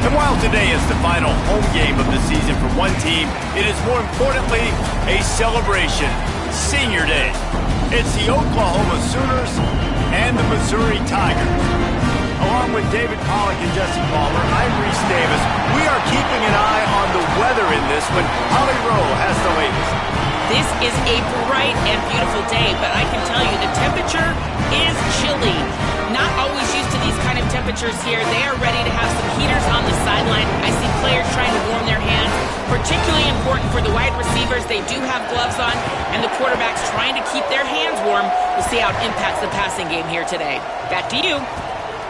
And while today is the final home game of the season for one team, it is more importantly a celebration, Senior Day. It's the Oklahoma Sooners and the Missouri Tigers. Along with David Pollack and Jesse Palmer, I'm Reese Davis. We are keeping an eye on the weather in this one. Holly Rowe has the latest. This is a bright and beautiful day, but I can tell you the temperature is chilly. Not always used to these kind of temperatures here. They are ready to have some heaters on the sideline. I see players trying to warm their hands. Particularly important for the wide receivers. They do have gloves on, and the quarterbacks trying to keep their hands warm. We'll see how it impacts the passing game here today. Back to you.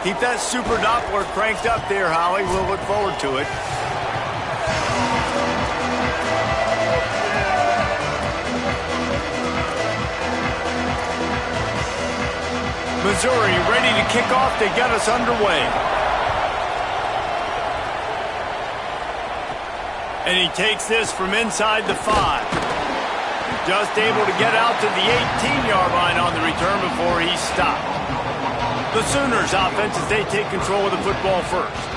Keep that super Doppler cranked up there, Holly. We'll look forward to it. Missouri ready to kick off to get us underway. And he takes this from inside the 5. Just able to get out to the 18-yard line on the return before he's stopped. The Sooners offense as they take control of the football first.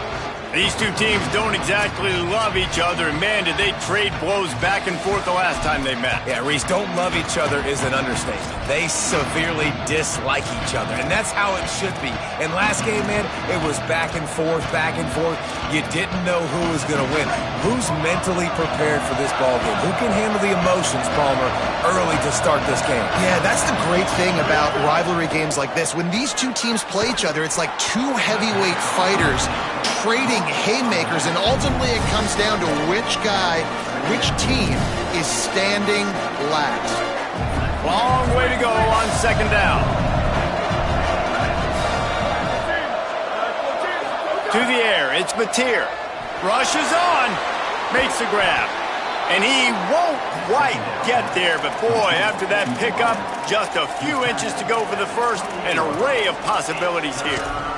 These two teams don't exactly love each other, and man, did they trade blows back and forth the last time they met. Yeah, Reese, don't love each other is an understatement. They severely dislike each other, and that's how it should be. And last game, man, it was back and forth, back and forth. You didn't know who was going to win. Who's mentally prepared for this ball game? Who can handle the emotions, Palmer, early to start this game? Yeah, that's the great thing about rivalry games like this. When these two teams play each other, it's like two heavyweight fighters trading haymakers, and ultimately it comes down to which guy, which team is standing last. Long way to go on second down. To the air, it's Mateer. Rushes on, makes the grab. And he won't quite get there, but boy, after that pickup, just a few inches to go for the first, an array of possibilities here.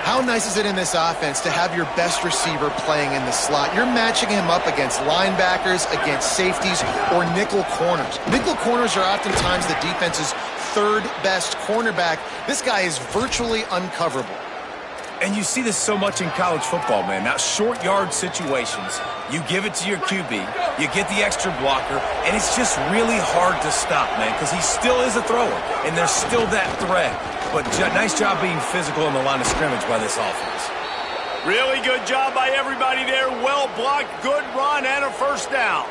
How nice is it in this offense to have your best receiver playing in the slot? You're matching him up against linebackers, against safeties, or nickel corners. Nickel corners are oftentimes the defense's third best cornerback. This guy is virtually uncoverable. And you see this so much in college football, man. Now, short yard situations, you give it to your QB, you get the extra blocker, and it's just really hard to stop, man, because he still is a thrower, and there's still that threat. But nice job being physical in the line of scrimmage by this offense. Really good job by everybody there. Well blocked, good run, and a first down.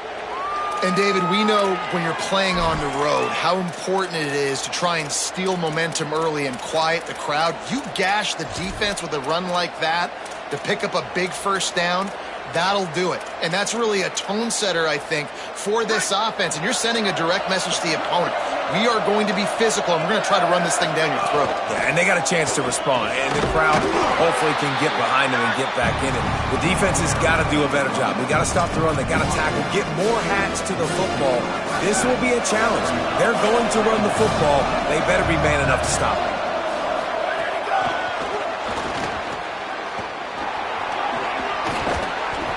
And, David, we know when you're playing on the road how important it is to try and steal momentum early and quiet the crowd. You gash the defense with a run like that to pick up a big first down, that'll do it. And that's really a tone setter, I think, for this offense. And you're sending a direct message to the opponent. We are going to be physical, and we're going to try to run this thing down your throat. Yeah, and they got a chance to respond. And the crowd hopefully can get behind them and get back in it. The defense has got to do a better job. They got to stop the run. They got to tackle, get more hats to the football. This will be a challenge. They're going to run the football. They better be man enough to stop it.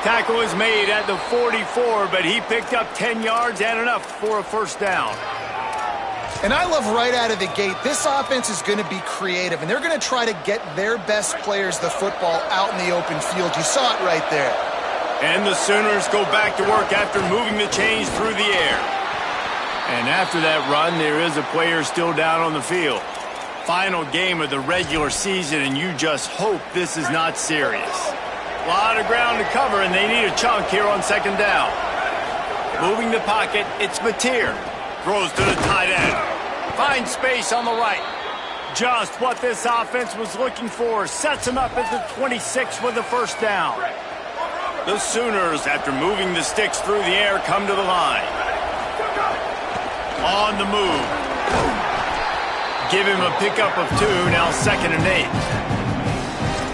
Tackle is made at the 44, but he picked up 10 yards and enough for a first down. And I love right out of the gate, this offense is going to be creative, and they're going to try to get their best players the football out in the open field. You saw it right there. And the Sooners go back to work after moving the chains through the air. And after that run, there is a player still down on the field. Final game of the regular season, and you just hope this is not serious. A lot of ground to cover, and they need a chunk here on second down. Moving the pocket, it's Mateer. Throws to the tight end. Finds space on the right. Just what this offense was looking for. Sets him up at the 26 with the first down. The Sooners, after moving the sticks through the air, come to the line. On the move. Give him a pickup of 2, now 2nd and 8.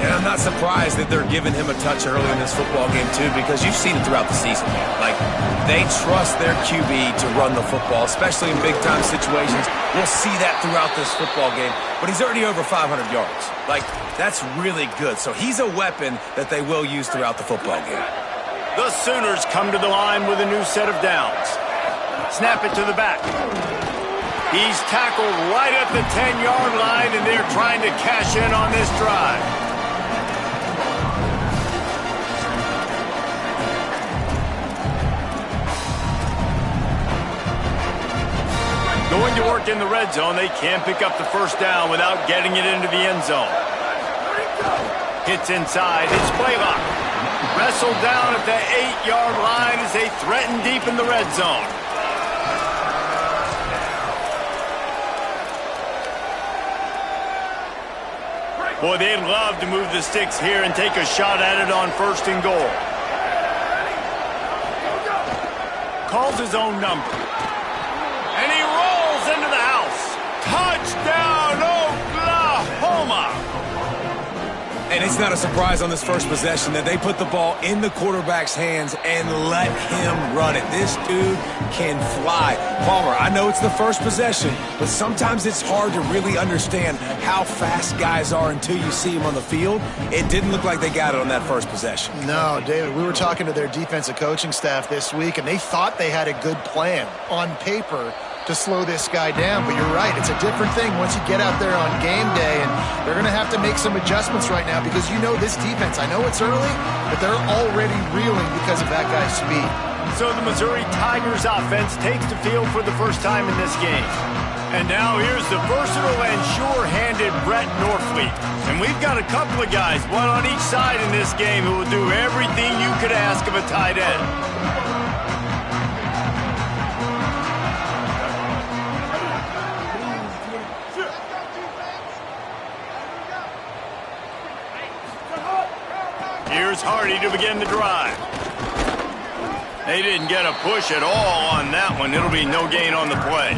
And I'm not surprised that they're giving him a touch early in this football game, too, because you've seen it throughout the season, man. Like, they trust their QB to run the football, especially in big-time situations. We'll see that throughout this football game. But he's already over 500 yards. Like, that's really good. So he's a weapon that they will use throughout the football game. The Sooners come to the line with a new set of downs. Snap it to the back. He's tackled right at the 10-yard line, and they're trying to cash in on this drive. work in the red zone. They can't pick up the first down without getting it into the end zone. Hits inside. It's Blaylock. Wrestled down at the 8-yard line as they threaten deep in the red zone. Boy, they'd love to move the sticks here and take a shot at it on 1st and goal. Calls his own number. And he rolls into the house. Touchdown, Oklahoma! And it's not a surprise on this first possession that they put the ball in the quarterback's hands and let him run it. This dude can fly. Palmer, I know it's the first possession, but sometimes it's hard to really understand how fast guys are until you see them on the field. It didn't look like they got it on that first possession. No, David, we were talking to their defensive coaching staff this week, and they thought they had a good plan on paper to slow this guy down, but you're right, it's a different thing once you get out there on game day, and they're going to have to make some adjustments right now because you know this defense, I know it's early, but they're already reeling because of that guy's speed. So the Missouri Tigers offense takes the field for the first time in this game. And now here's the versatile and sure-handed Brett Norfleet. And we've got a couple of guys, one on each side in this game, who will do everything you could ask of a tight end. Here's Hardy to begin the drive. They didn't get a push at all on that one. It'll be no gain on the play.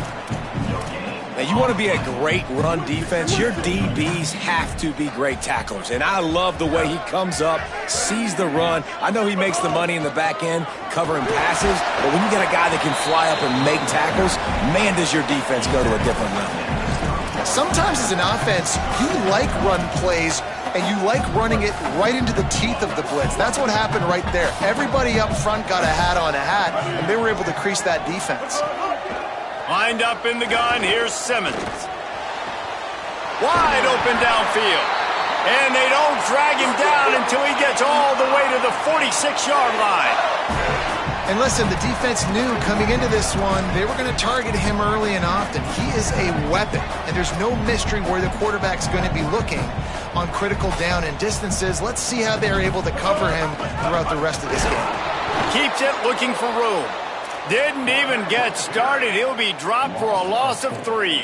Now, you want to be a great run defense, your DBs have to be great tacklers. And I love the way he comes up, sees the run. I know he makes the money in the back end covering passes, but when you get a guy that can fly up and make tackles, man, does your defense go to a different level. Sometimes as an offense, you like run plays, and you like running it right into the teeth of the blitz. That's what happened right there. Everybody up front got a hat on a hat, and they were able to crease that defense. Lined up in the gun, here's Simmons. Wide open downfield. And they don't drag him down until he gets all the way to the 46-yard line. And listen, the defense knew coming into this one, they were going to target him early and often. He is a weapon, and there's no mystery where the quarterback's going to be looking on critical down and distances. Let's see how they're able to cover him throughout the rest of this game. Keeps it looking for room. Didn't even get started. He'll be dropped for a loss of 3.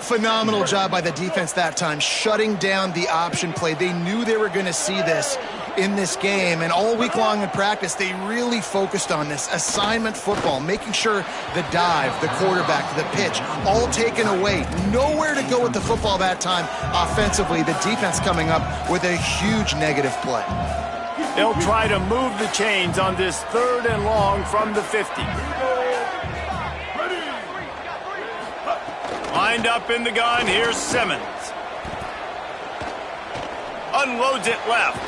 Phenomenal job by the defense that time, shutting down the option play. They knew they were going to see this in this game, and all week long in practice, they really focused on this assignment football, making sure the dive, the quarterback, the pitch, all taken away. Nowhere to go with the football that time offensively. The defense coming up with a huge negative play. They'll try to move the chains on this 3rd and long from the 50. Lined up in the gun, here's Simmons. Unloads it left.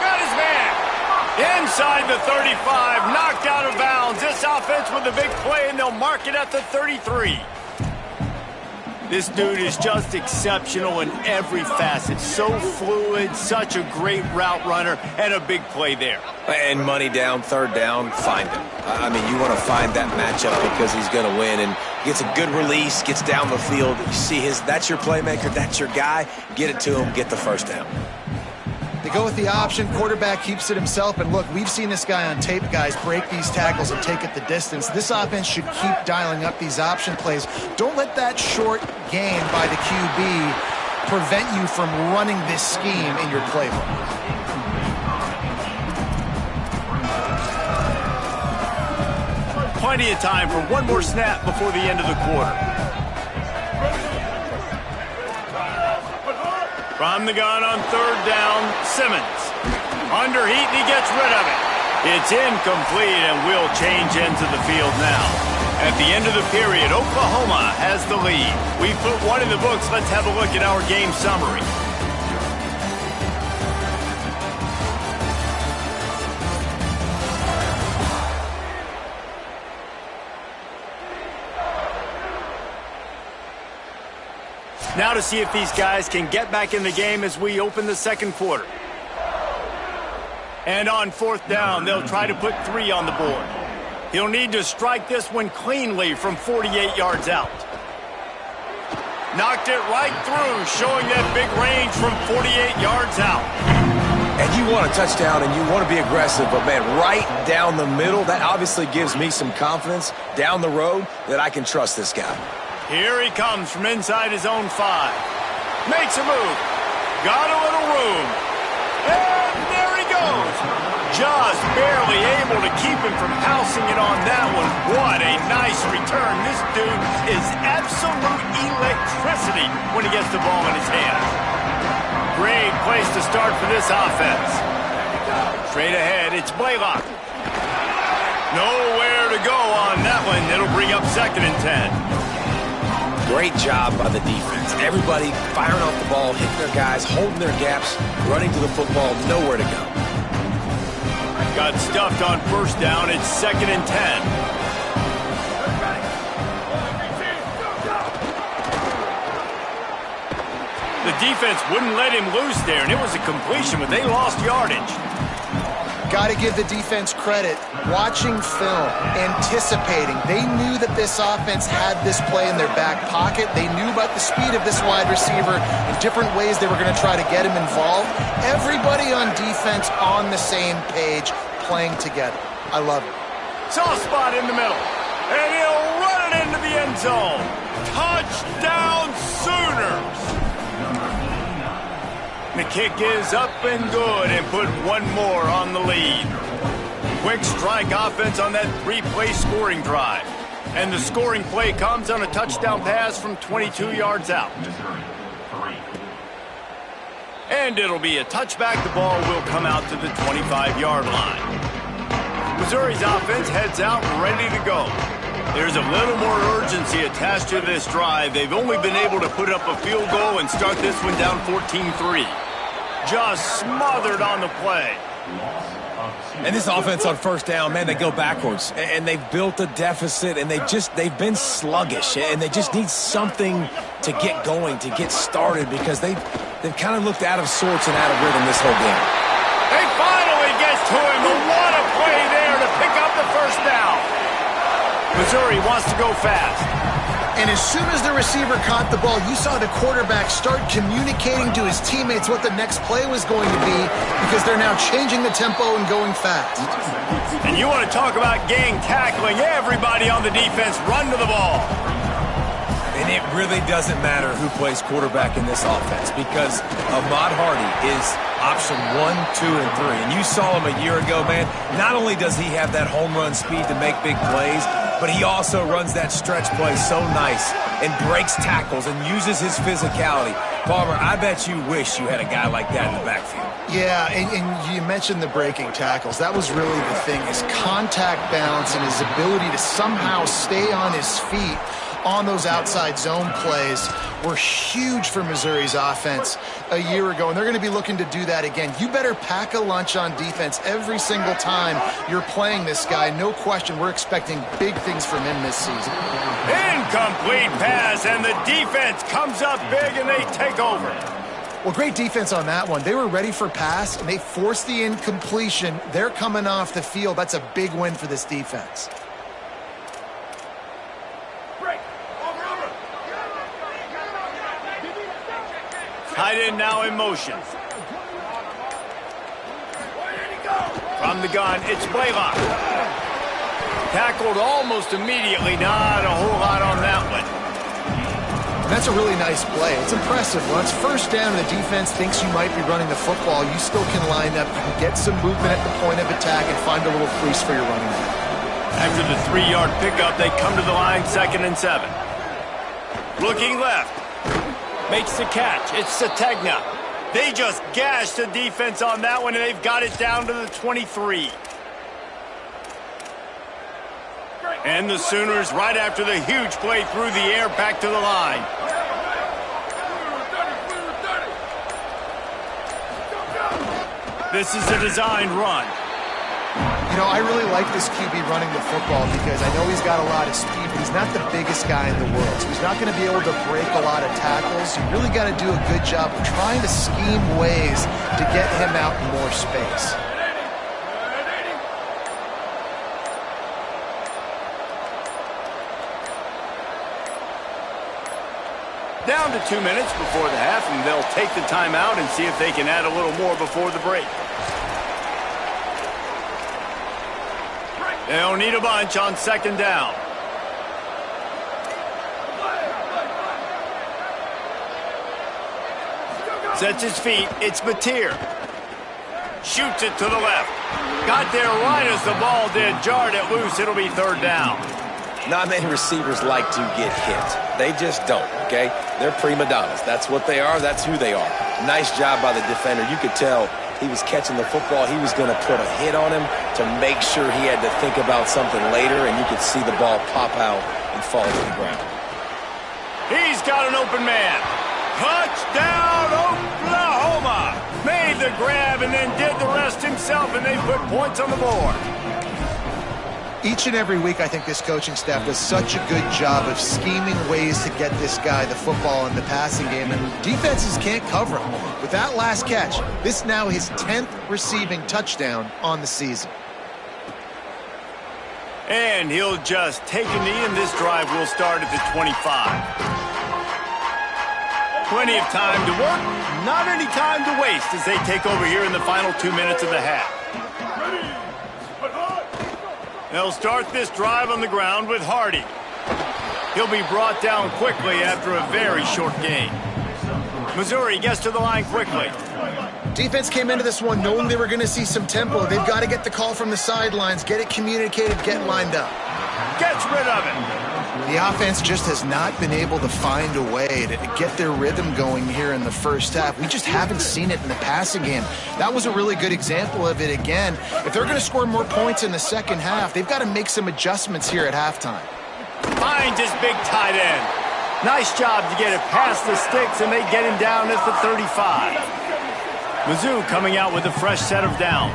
Got his man. Inside the 35, knocked out of bounds. This offense with a big play, and they'll mark it at the 33. This dude is just exceptional in every facet. So fluid, such a great route runner, and a big play there. And money down, 3rd down, find him. I mean, you want to find that matchup because he's going to win, and gets a good release, gets down the field. You see that's your playmaker, that's your guy. Get it to him, get the 1st down. They go with the option, quarterback keeps it himself, and look, we've seen this guy on tape, guys, break these tackles and take it the distance. This offense should keep dialing up these option plays. Don't let that short gain by the QB prevent you from running this scheme in your playbook. Plenty of time for one more snap before the end of the quarter. From the gun on 3rd down, Simmons. Under heat, and he gets rid of it. It's incomplete, and will change ends of the field now. At the end of the period, Oklahoma has the lead. We put one in the books. Let's have a look at our game summary. Now to see if these guys can get back in the game as we open the 2nd quarter. And on 4th down, they'll try to put 3 on the board. He'll need to strike this one cleanly from 48 yards out. Knocked it right through, showing that big range from 48 yards out. And you want a touchdown and you want to be aggressive, but, man, right down the middle, that obviously gives me some confidence down the road that I can trust this guy. Here he comes from inside his own 5. Makes a move. Got a little room. And there he goes. Just barely able to keep him from housing it on that one. What a nice return. This dude is absolute electricity when he gets the ball in his hands. Great place to start for this offense. Straight ahead, it's Blaylock. Nowhere to go on that one. It'll bring up 2nd and 10. Great job by the defense. Everybody firing off the ball, hitting their guys, holding their gaps, running to the football, nowhere to go. Got stuffed on 1st down. It's 2nd and 10. The defense wouldn't let him loose there, and it was a completion, but they lost yardage. Got to give the defense credit. Watching film, anticipating. They knew that this offense had this play in their back pocket. They knew about the speed of this wide receiver and different ways they were going to try to get him involved. Everybody on defense on the same page, playing together. I love it. Soft spot in the middle, and he'll run it into the end zone. Touchdown, Sooners! The kick is up and good and put one more on the lead. Quick strike offense on that 3-play scoring drive. And the scoring play comes on a touchdown pass from 22 yards out. And it'll be a touchback. The ball will come out to the 25-yard line. Missouri's offense heads out ready to go. There's a little more urgency attached to this drive. They've only been able to put up a field goal and start this one down 14-3. Just smothered on the play. And this offense on 1st down, man, they go backwards. And they've built a deficit, and they've been sluggish. And they just need something to get going, to get started, because they've kind of looked out of sorts and out of rhythm this whole game. They finally get to him. But what a play there to pick up the 1st down. Missouri wants to go fast. And as soon as the receiver caught the ball, you saw the quarterback start communicating to his teammates what the next play was going to be, because they're now changing the tempo and going fast. And you want to talk about gang tackling. Everybody on the defense run to the ball. And it really doesn't matter who plays quarterback in this offense, because Ahmad Hardy is option 1, 2, and 3. And you saw him a year ago, man. Not only does he have that home run speed to make big plays, but he also runs that stretch play so nice and breaks tackles and uses his physicality. Palmer, I bet you wish you had a guy like that in the backfield. Yeah, and you mentioned the breaking tackles. That was really the thing, his contact balance and his ability to somehow stay on his feet on those outside zone plays were huge for Missouri's offense a year ago, and they're going to be looking to do that again. You better pack a lunch on defense every single time you're playing this guy. No question, we're expecting big things from him this season. Incomplete pass, and the defense comes up big, and they take over. Well, great defense on that one. They were ready for pass, and they forced the incompletion. They're coming off the field. That's a big win for this defense. Tight end now in motion. From the gun, it's Blaylock. Tackled almost immediately. Not a whole lot on that one. That's a really nice play. It's impressive. When it's 1st down and the defense thinks you might be running the football, you still can line up. You can get some movement at the point of attack and find a little crease for your running back. After the 3-yard pickup, they come to the line, 2nd and 7. Looking left. Makes the catch. It's Sategna. They just gashed the defense on that one, and they've got it down to the 23. And the Sooners, right after the huge play through the air, back to the line. This is a designed run. You know, I really like this QB running the football because I know he's got a lot of speed, but he's not the biggest guy in the world. So he's not going to be able to break a lot of tackles. You really got to do a good job of trying to scheme ways to get him out in more space. Down to 2 minutes before the half, and they'll take the timeout and see if they can add a little more before the break. They'll need a bunch on second down. Sets his feet. It's Mateer. Shoots it to the left. Got there right as the ball did. Jarred it loose. It'll be third down. Not many receivers like to get hit. They just don't, okay? They're prima donnas. That's what they are. That's who they are. Nice job by the defender. You could tell he was catching the football. He was going to put a hit on him to make sure he had to think about something later, and you could see the ball pop out and fall to the ground. He's got an open man. Touchdown, Oklahoma! Made the grab and then did the rest himself, and they put points on the board. Each and every week, I think this coaching staff does such a good job of scheming ways to get this guy the football in the passing game, and defenses can't cover him. With that last catch, this is now his 10th receiving touchdown on the season. And he'll just take a knee, and this drive will start at the 25. Plenty of time to work, not any time to waste as they take over here in the final 2 minutes of the half. They'll start this drive on the ground with Hardy. He'll be brought down quickly after a very short gain. Missouri gets to the line quickly. Defense came into this one knowing they were going to see some tempo. They've got to get the call from the sidelines, get it communicated, get lined up. Gets rid of it. The offense just has not been able to find a way to get their rhythm going here in the first half. We just haven't seen it in the passing game. That was a really good example of it again. If they're going to score more points in the second half, they've got to make some adjustments here at halftime. Finds his big tight end. Nice job to get it past the sticks, and they get him down at the 35. Mizzou coming out with a fresh set of downs.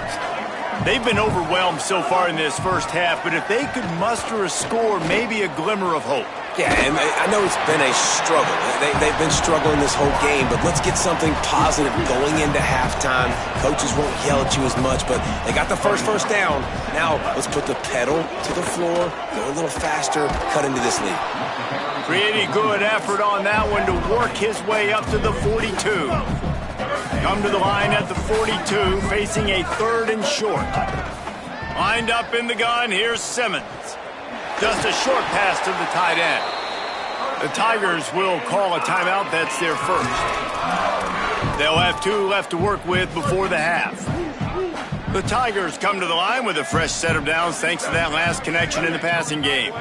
They've been overwhelmed so far in this first half, but if they could muster a score, maybe a glimmer of hope. Yeah, and I know it's been a struggle. They've been struggling this whole game, but let's get something positive going into halftime. Coaches won't yell at you as much, but they got the first down. Now let's put the pedal to the floor, go a little faster, cut into this lead. Pretty good effort on that one to work his way up to the 42. Come to the line at the 42, facing a third and short. Lined up in the gun, here's Simmons. Just a short pass to the tight end. The Tigers will call a timeout. That's their first. They'll have 2 left to work with before the half. The Tigers come to the line with a fresh set of downs thanks to that last connection in the passing game.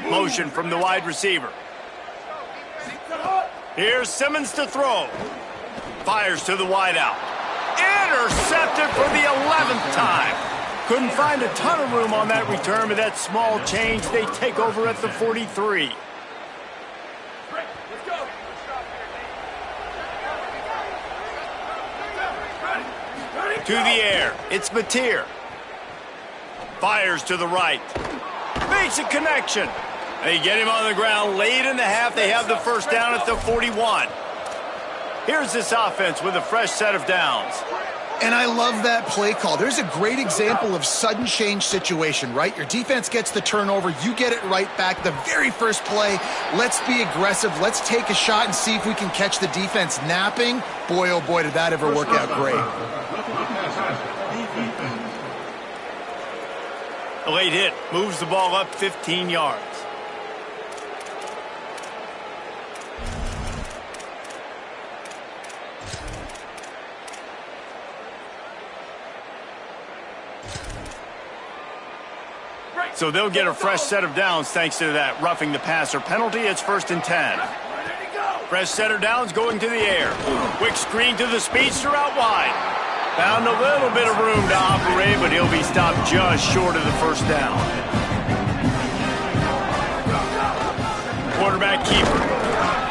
Motion from the wide receiver. Here's Simmons to throw. Fires to the wideout. Intercepted for the 11th time. Couldn't find a ton of room on that return, but that small change, they take over at the 43. To the air, it's Mateer. Fires to the right. Makes a connection. They get him on the ground late in the half. They have the first down at the 41. Here's this offense with a fresh set of downs. And I love that play call. There's a great example of sudden change situation, right? Your defense gets the turnover. You get it right back. The very first play, let's be aggressive. Let's take a shot and see if we can catch the defense napping. Boy, oh boy, did that ever work out great. A late hit moves the ball up 15 yards. So they'll get a fresh set of downs thanks to that roughing the passer penalty. It's 1st and 10. Fresh set of downs going to the air. Quick screen to the speedster out wide. Found a little bit of room to operate, but he'll be stopped just short of the first down. Quarterback keeper.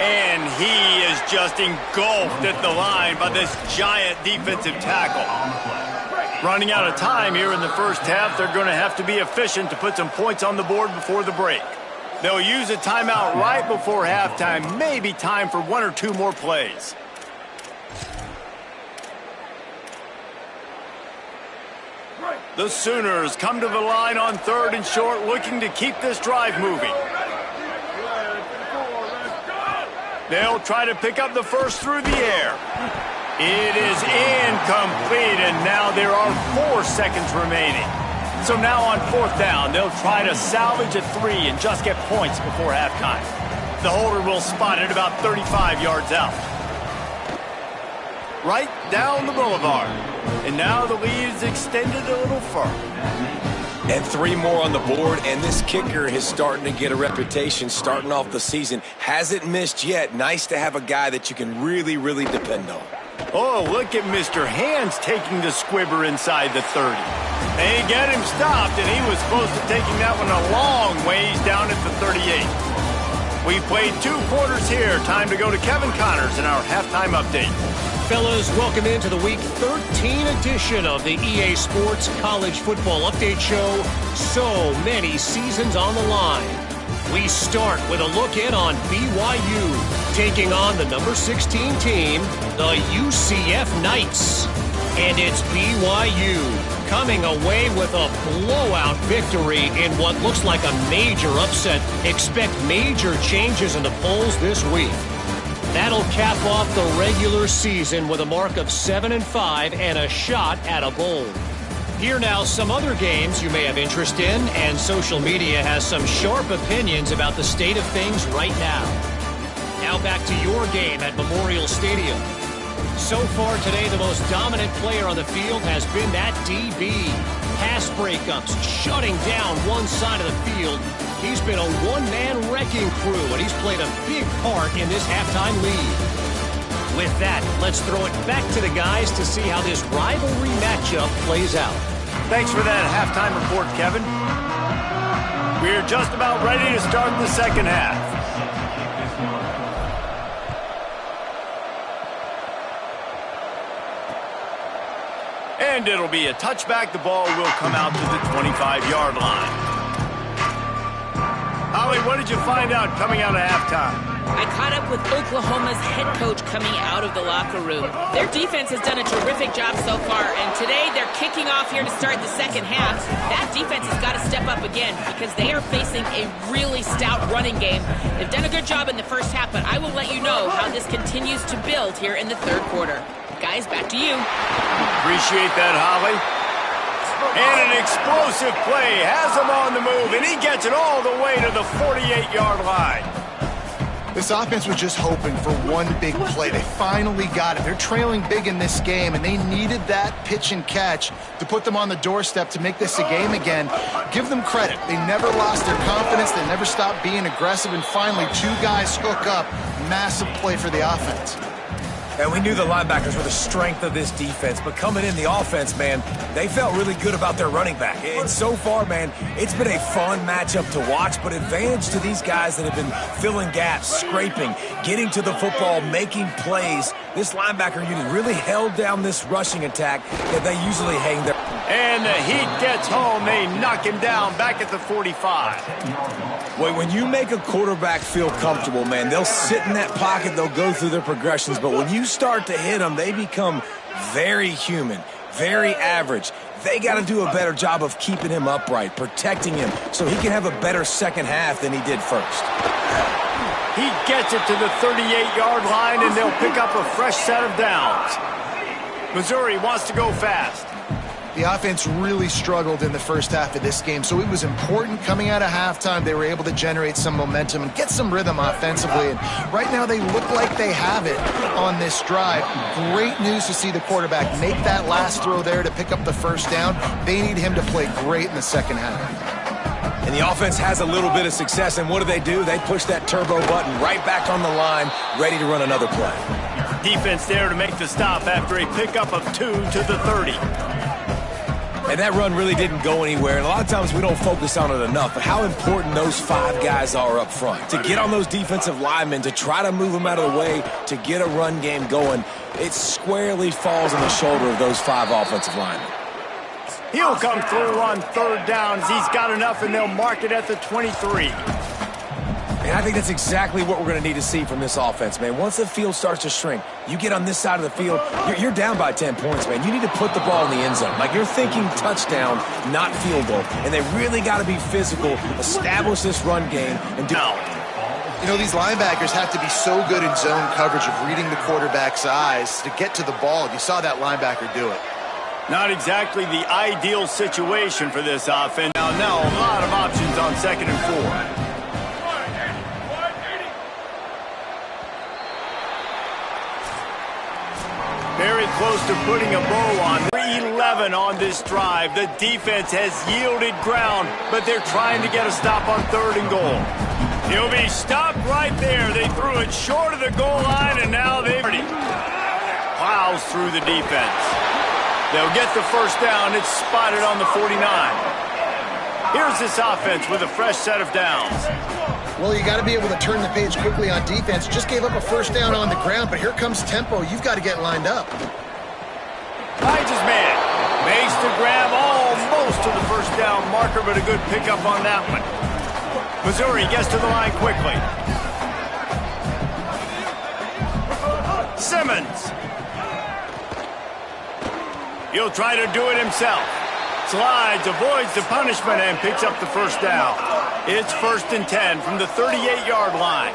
And he is just engulfed at the line by this giant defensive tackle. Running out of time here in the first half, they're going to have to be efficient to put some points on the board before the break. They'll use a timeout right before halftime, maybe time for 1 or 2 more plays. The Sooners come to the line on 3rd and short, looking to keep this drive moving. They'll try to pick up the first through the air. It is incomplete, and now there are 4 seconds remaining. So now on 4th down, they'll try to salvage a 3 and just get points before halftime. The holder will spot it about 35 yards out. Right down the boulevard. And now the lead is extended a little further. And 3 more on the board, and this kicker is starting to get a reputation starting off the season. Hasn't missed yet. Nice to have a guy that you can really, really depend on. Oh, look at Mr. Hands taking the squibber inside the 30. They get him stopped, and he was close to taking that one a long ways down at the 38. We've played 2 quarters here. Time to go to Kevin Connors in our halftime update. Fellas, welcome into the Week 13 edition of the EA Sports College Football Update Show. So many seasons on the line. We start with a look in on BYU, taking on the number 16 team, the UCF Knights. And it's BYU coming away with a blowout victory in what looks like a major upset. Expect major changes in the polls this week. That'll cap off the regular season with a mark of 7-5 and a shot at a bowl. Here now some other games you may have interest in, and social media has some sharp opinions about the state of things right now. Now back to your game at Memorial Stadium. So far today, the most dominant player on the field has been that DB. Pass breakups, shutting down one side of the field. He's been a one-man wrecking crew, and he's played a big part in this halftime lead. With that, let's throw it back to the guys to see how this rivalry matchup plays out. Thanks for that halftime report, Kevin. We're just about ready to start the second half. And it'll be a touchback. The ball will come out to the 25-yard line. Holly, what did you find out coming out of halftime? I caught up with Oklahoma's head coach coming out of the locker room. Their defense has done a terrific job so far, and today they're kicking off here to start the second half. That defense has got to step up again because they are facing a really stout running game. They've done a good job in the first half, but I will let you know how this continues to build here in the third quarter. Guys, back to you. Appreciate that, Holly. And an explosive play has him on the move, and he gets it all the way to the 48-yard line. This offense was just hoping for one big play. They finally got it. They're trailing big in this game, and they needed that pitch and catch to put them on the doorstep to make this a game again. Give them credit. They never lost their confidence. They never stopped being aggressive, and finally 2 guys hook up. Massive play for the offense. And we knew the linebackers were the strength of this defense, but coming in the offense, man, they felt really good about their running back. And so far, man, it's been a fun matchup to watch, but advantage to these guys that have been filling gaps, scraping, getting to the football, making plays. This linebacker unit really held down this rushing attack that they usually hang their... And the heat gets home. They knock him down back at the 45. Wait, when you make a quarterback feel comfortable, man, they'll sit in that pocket, they'll go through their progressions, but when you start to hit them, they become very human, very average. They got to do a better job of keeping him upright, protecting him, so he can have a better second half than he did first. He gets it to the 38-yard line, and they'll pick up a fresh set of downs. Missouri wants to go fast. The offense really struggled in the first half of this game, so it was important coming out of halftime. They were able to generate some momentum and get some rhythm offensively. And right now they look like they have it on this drive. Great news to see the quarterback make that last throw there to pick up the first down. They need him to play great in the second half. And the offense has a little bit of success, and what do? They push that turbo button right back on the line, ready to run another play. Defense there to make the stop after a pickup of 2 to the 30. And that run really didn't go anywhere. And a lot of times we don't focus on it enough, but how important those 5 guys are up front. To get on those defensive linemen, to try to move them out of the way, to get a run game going, it squarely falls on the shoulder of those 5 offensive linemen. He'll come through on third downs. He's got enough, and they'll mark it at the 23. And I think that's exactly what we're going to need to see from this offense, man. Once the field starts to shrink, you get on this side of the field, you're down by 10 points, man. You need to put the ball in the end zone. Like, you're thinking touchdown, not field goal. And they really got to be physical, establish this run game, and do... You know, these linebackers have to be so good in zone coverage of reading the quarterback's eyes to get to the ball. You saw that linebacker do it. Not exactly the ideal situation for this offense. Now a lot of options on 2nd and 4. Very close to putting a bow on. 3-11 on this drive. The defense has yielded ground, but they're trying to get a stop on 3rd and goal. He'll be stopped right there. They threw it short of the goal line, and now they've plows through the defense. They'll get the first down. It's spotted on the 49. Here's this offense with a fresh set of downs. Well, you got to be able to turn the page quickly on defense. Just gave up a first down on the ground, but here comes tempo. You've got to get lined up. Finds his man. Makes the grab almost to the first down marker, but a good pickup on that one. Missouri gets to the line quickly. Simmons. He'll try to do it himself. Slides, avoids the punishment, and picks up the first down. It's 1st and 10 from the 38-yard line.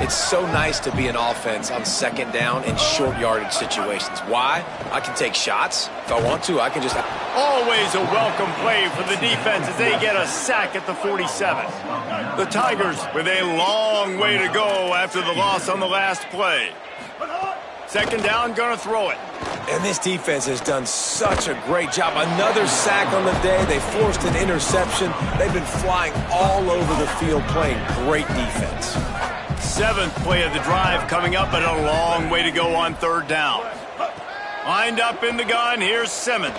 It's so nice to be an offense on 2nd down in short yardage situations. Why? I can take shots. If I want to, I can just... Always a welcome play for the defense as they get a sack at the 47. The Tigers with a long way to go after the loss on the last play. 2nd down, gonna throw it. And this defense has done such a great job. Another sack on the day. They forced an interception. They've been flying all over the field playing great defense. 7th play of the drive coming up, but a long way to go on 3rd down. Lined up in the gun, here's Simmons.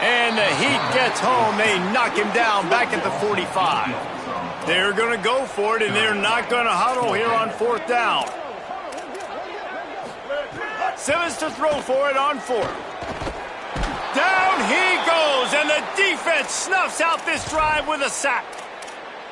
And the heat gets home. They knock him down back at the 45. They're going to go for it, and they're not going to huddle here on 4th down. Simmons to throw for it on 4th. Down he goes, and the defense snuffs out this drive with a sack.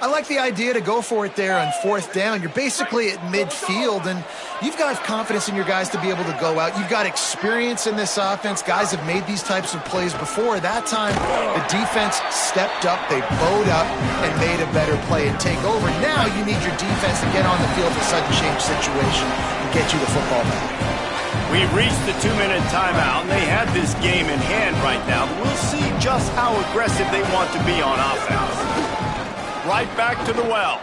I like the idea to go for it there on 4th down. You're basically at midfield, and you've got confidence in your guys to be able to go out. You've got experience in this offense. Guys have made these types of plays before. That time, the defense stepped up, they bowed up, and made a better play and take over. Now you need your defense to get on the field for sudden change situation and get you the football back. We've reached the 2-minute timeout, and they have this game in hand right now, but we'll see just how aggressive they want to be on offense. Right back to the well.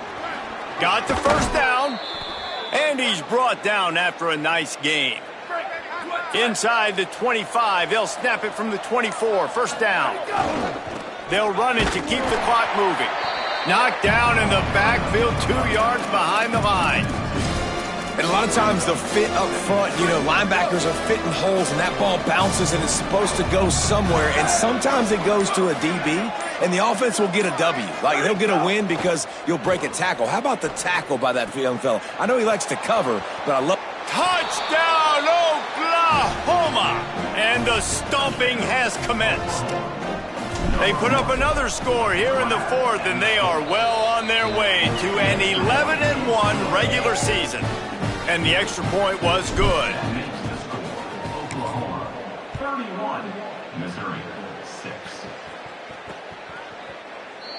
Got the first down, and he's brought down after a nice game. Inside the 25, they'll snap it from the 24, 1st down. They'll run it to keep the clock moving. Knocked down in the backfield, 2 yards behind the line. And a lot of times the fit up front, you know, linebackers are fitting holes and that ball bounces and it's supposed to go somewhere. And sometimes it goes to a DB and the offense will get a W. Like they'll get a win because you'll break a tackle. How about the tackle by that young fella? I know he likes to cover, but I love... Touchdown, Oklahoma! And the stomping has commenced. They put up another score here in the 4th, and they are well on their way to an 11-1 regular season. And the extra point was good. Oklahoma 31, Missouri 6.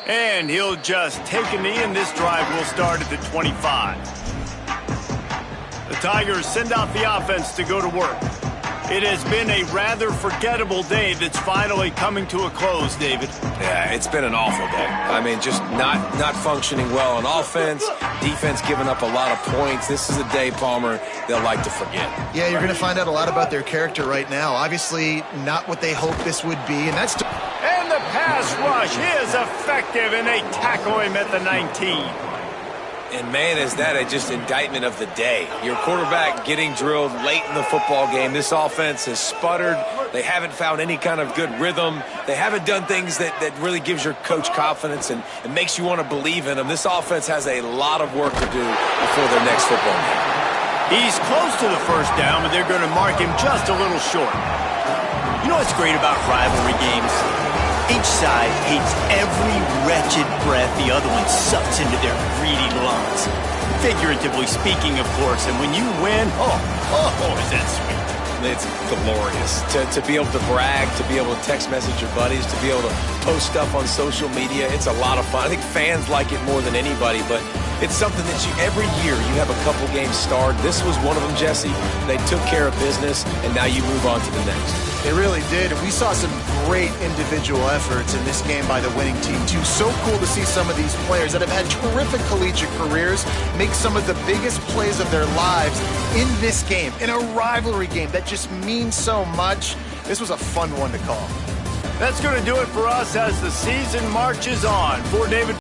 And he'll just take a knee, and this drive will start at the 25. The Tigers send out the offense to go to work. It has been a rather forgettable day that's finally coming to a close, David. Yeah, it's been an awful day. I mean, just not functioning well on offense, defense giving up a lot of points. This is a day, Palmer, they'll like to forget. Yeah, you're going to find out a lot about their character right now. Obviously, not what they hoped this would be, and that's... And the pass rush is effective, and they tackle him at the 19. And, man, is that just indictment of the day. Your quarterback getting drilled late in the football game. This offense has sputtered. They haven't found any kind of good rhythm. They haven't done things that really gives your coach confidence and makes you want to believe in them. This offense has a lot of work to do before their next football game. He's close to the first down, but they're going to mark him just a little short. You know what's great about rivalry games? Each side hates every wretched breath the other one sucks into their greedy lungs. Figuratively speaking, of course, and when you win, oh, is that sweet. It's glorious to be able to brag, to be able to text message your buddies, to be able to post stuff on social media. It's a lot of fun. I think fans like it more than anybody, but It's something that every year you have a couple games starred. This was one of them, Jesse. They took care of business, and now you move on to the next. They really did, and we saw some great individual efforts in this game by the winning team, too. So cool to see some of these players that have had terrific collegiate careers make some of the biggest plays of their lives in this game, in a rivalry game that just means so much. This was a fun one to call. That's going to do it for us as the season marches on. For David